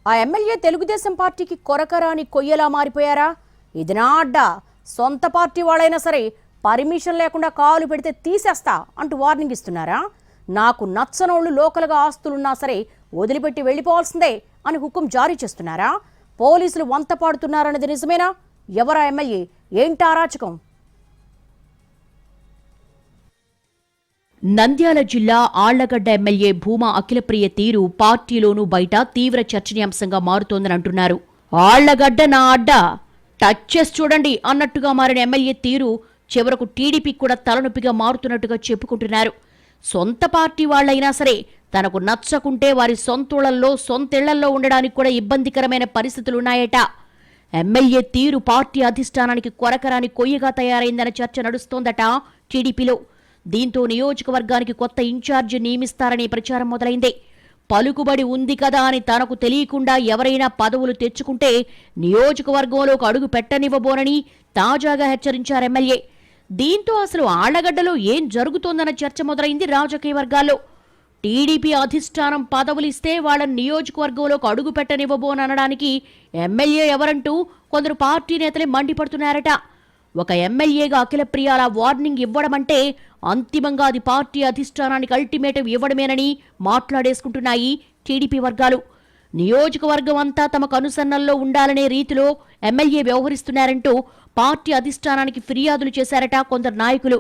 ఆ ఎమ్మెల్యే తెలుగుదేశం పార్టీకి కొరకరాని కొయ్యలా మారిపోయారా? ఇది నా అడ్డా, సొంత పార్టీ వాళ్ళైనా సరే పర్మిషన్ లేకుండా కాలు పెడితే తీసేస్తా అంటూ వార్నింగ్ ఇస్తున్నారా? నాకు నచ్చనోళ్ళు లోకల్గా ఆస్తులున్నా సరే వదిలిపెట్టి వెళ్ళిపోవాల్సిందే అని హుకుం జారీ చేస్తున్నారా? పోలీసులు వంత పాడుతున్నారన్నది నిజమేనా? ఎవరా ఎమ్మెల్యే? ఏంటా అరాచకం? నంద్యాల జిల్లా ఆళ్లగడ్డ ఎమ్మెల్యే భూమా అఖిలప్రియ తీరు పార్టీలోనూ బయట తీవ్ర చర్చనీయాంశంగా మారుతోందని అంటున్నారు. ఆళ్లగడ్డ నా అడ్డా, టచ్ చేసి చూడండి అన్నట్టుగా మారిన ఎమ్మెల్యే తీరు చివరకు టీడీపీకి కూడా తలనొప్పిగా మారుతున్నట్టుగా చెప్పుకుంటున్నారు. సొంత పార్టీ వాళ్లైనా సరే తనకు నచ్చకుంటే వారి సొంతూళ్లలో సొంతేళ్లలో ఉండడానికి కూడా ఇబ్బందికరమైన పరిస్థితులున్నాయట. ఎమ్మెల్యే తీరు పార్టీ అధిష్టానానికి కొరకరాని కొయ్యగా తయారైందన్న చర్చ నడుస్తోందట టీడీపీలో. దీంతో నియోజకవర్గానికి కొత్త ఇన్ఛార్జి నియమిస్తారనే ప్రచారం మొదలైంది. పలుకుబడి ఉంది కదా అని తనకు తెలియకుండా ఎవరైనా పదవులు తెచ్చుకుంటే నియోజకవర్గంలోకి అడుగు పెట్టనివ్వబోనని తాజాగా హెచ్చరించారు ఎమ్మెల్యే. దీంతో అసలు ఆళ్లగడ్డలో ఏం జరుగుతోందన్న చర్చ మొదలైంది రాజకీయ వర్గాల్లో. టీడీపీ అధిష్టానం పదవులిస్తే వాళ్ళని నియోజకవర్గంలోకి అడుగు పెట్టనివ్వబోననడానికి ఎమ్మెల్యే ఎవరంటూ కొందరు పార్టీ నేతలే మండిపడుతున్నారట. ఒక ఎమ్మెల్యేగా అఖిలప్రియ అలా వార్నింగ్ ఇవ్వడమంటే అంతిమంగా అది పార్టీ అధిష్టానానికి అల్టిమేటం ఇవ్వడమేనని మాట్లాడేసుకుంటున్నాయి టీడీపీ వర్గాలు. నియోజకవర్గం అంతా తమకు అనుసరణల్లో ఉండాలనే రీతిలో ఎమ్మెల్యే వ్యవహరిస్తున్నారంటూ పార్టీ అధిష్టానానికి ఫిర్యాదులు చేశారట కొందరు నాయకులు.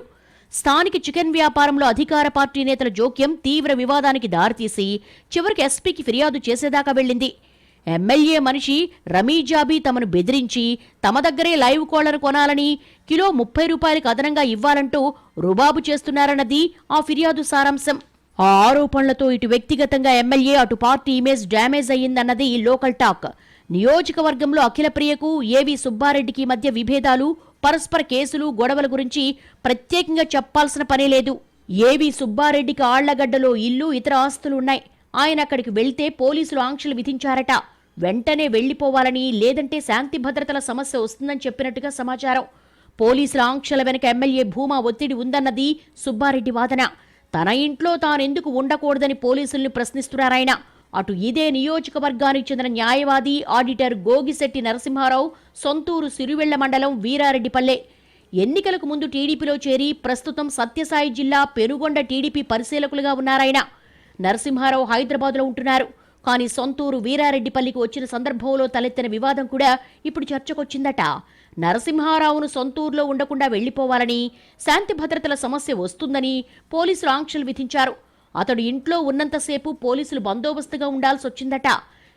స్థానిక చికెన్ వ్యాపారంలో అధికార పార్టీ నేతల జోక్యం తీవ్ర వివాదానికి దారితీసి చివరికి ఎస్పీకి ఫిర్యాదు చేసేదాకా వెళ్లింది. ఎమ్మెల్యే మనిషి రమీజాబీ తమను బెదిరించి తమ దగ్గరే లైవ్ కోళ్లను కొనాలని కిలో 30 రూపాయలకు అదనంగా ఇవ్వాలంటూ రుబాబు చేస్తున్నారన్నది ఆ ఫిర్యాదు సారాంశం. ఆ ఆరోపణలతో ఇటు వ్యక్తిగతంగా ఎమ్మెల్యే అటు పార్టీ ఇమేజ్ డ్యామేజ్ అయ్యిందన్నది లోకల్ టాక్. నియోజకవర్గంలో అఖిలప్రియకు ఏవి సుబ్బారెడ్డికి మధ్య విభేదాలు, పరస్పర కేసులు, గొడవల గురించి ప్రత్యేకంగా చెప్పాల్సిన పనే లేదు. ఏవి సుబ్బారెడ్డికి ఆళ్లగడ్డలో ఇల్లు, ఇతర ఆస్తులున్నాయి. ఆయన అక్కడికి వెళ్తే పోలీసులు ఆంక్షలు విధించారట. వెంటనే వెళ్లిపోవాలని, లేదంటే శాంతి భద్రతల సమస్య వస్తుందని చెప్పినట్టుగా సమాచారం. పోలీసుల ఆంక్షల వెనక ఎమ్మెల్యే భూమా ఒత్తిడి ఉందన్నది సుబ్బారెడ్డి వాదన. తన ఇంట్లో తానెందుకు ఉండకూడదని పోలీసుల్ని ప్రశ్నిస్తున్నారాయన. అటు ఇదే నియోజకవర్గానికి చెందిన న్యాయవాది, ఆడిటర్ గోగిశెట్టి నరసింహారావు సొంతూరు సిరివెళ్ల మండలం వీరారెడ్డిపల్లె. ఎన్నికలకు ముందు టీడీపీలో చేరి ప్రస్తుతం సత్యసాయి జిల్లా పెనుగొండ టీడీపీ పరిశీలకులుగా ఉన్నారాయన. నరసింహారావు హైదరాబాద్లో ఉంటున్నారు. కానీ సొంతూరు వీరారెడ్డిపల్లికి వచ్చిన సందర్భంలో తలెత్తిన వివాదం కూడా ఇప్పుడు చర్చకొచ్చిందట. నరసింహారావును సొంతూరులో ఉండకుండా వెళ్లిపోవాలని, శాంతి భద్రతల సమస్య వస్తుందని పోలీసులు ఆంక్షలు విధించారు. అతడు ఇంట్లో ఉన్నంతసేపు పోలీసులు బందోబస్తుగా ఉండాల్సి వచ్చిందట.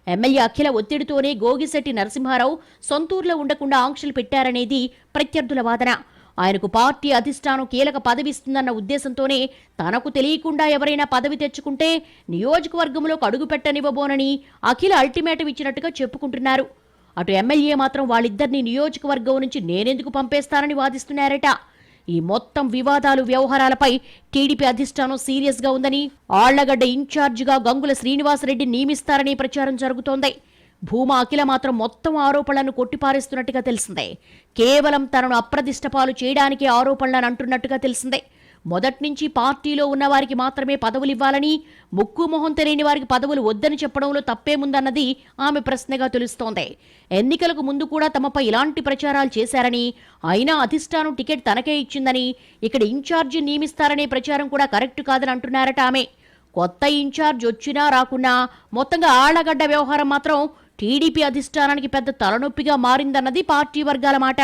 ఎమ్మెల్యే అఖిల ఒత్తిడితోనే గోగిశెట్టి నరసింహారావు సొంతూరులో ఉండకుండా ఆంక్షలు పెట్టారనేది ప్రత్యర్థుల వాదన. ఆయనకు పార్టీ అధిష్టానం కీలక పదవి ఇస్తుందన్న ఉద్దేశంతోనే తనకు తెలియకుండా ఎవరైనా పదవి తెచ్చుకుంటే నియోజకవర్గంలోకి అడుగు పెట్టనివ్వబోనని అఖిల అల్టిమేటం ఇచ్చినట్టుగా చెప్పుకుంటున్నారు. అటు ఎమ్మెల్యే మాత్రం వాళ్ళిద్దరినీ నియోజకవర్గం నుంచి నేనెందుకు పంపేస్తానని వాదిస్తున్నారట. ఈ మొత్తం వివాదాలు, వ్యవహారాలపై టీడీపీ అధిష్టానం సీరియస్గా ఉందని, ఆళ్లగడ్డ ఇన్ఛార్జిగా గంగుల శ్రీనివాసరెడ్డి నియమిస్తారని ప్రచారం జరుగుతోంది. భూమా అఖిల మాత్రం మొత్తం ఆరోపణలను కొట్టిపారేస్తున్నట్టుగా తెలిసిందే. కేవలం తనను అప్రదిష్టపాలు చేయడానికి ఆరోపణలను అంటున్నట్టుగా తెలిసిందే. మొదట్నుంచి పార్టీలో ఉన్నవారికి మాత్రమే పదవులివ్వాలని, ముక్కు మొహం తెలియని వారికి పదవులు వద్దని చెప్పడంలో తప్పేముందన్నది ఆమె ప్రశ్నగా తెలుస్తోంది. ఎన్నికలకు ముందు కూడా తమపై ఇలాంటి ప్రచారాలు చేశారని, అయినా అధిష్టానం టికెట్ తనకే ఇచ్చిందని, ఇక్కడ ఇన్ఛార్జి నియమిస్తారనే ప్రచారం కూడా కరెక్ట్ కాదని అంటున్నారట ఆమె. కొత్త ఇన్ఛార్జ్ వచ్చినా రాకున్నా మొత్తంగా ఆళ్లగడ్డ వ్యవహారం మాత్రం టీడీపీ అధిష్టానానికి పెద్ద తలనొప్పిగా మారిందన్నది పార్టీ వర్గాల మాట.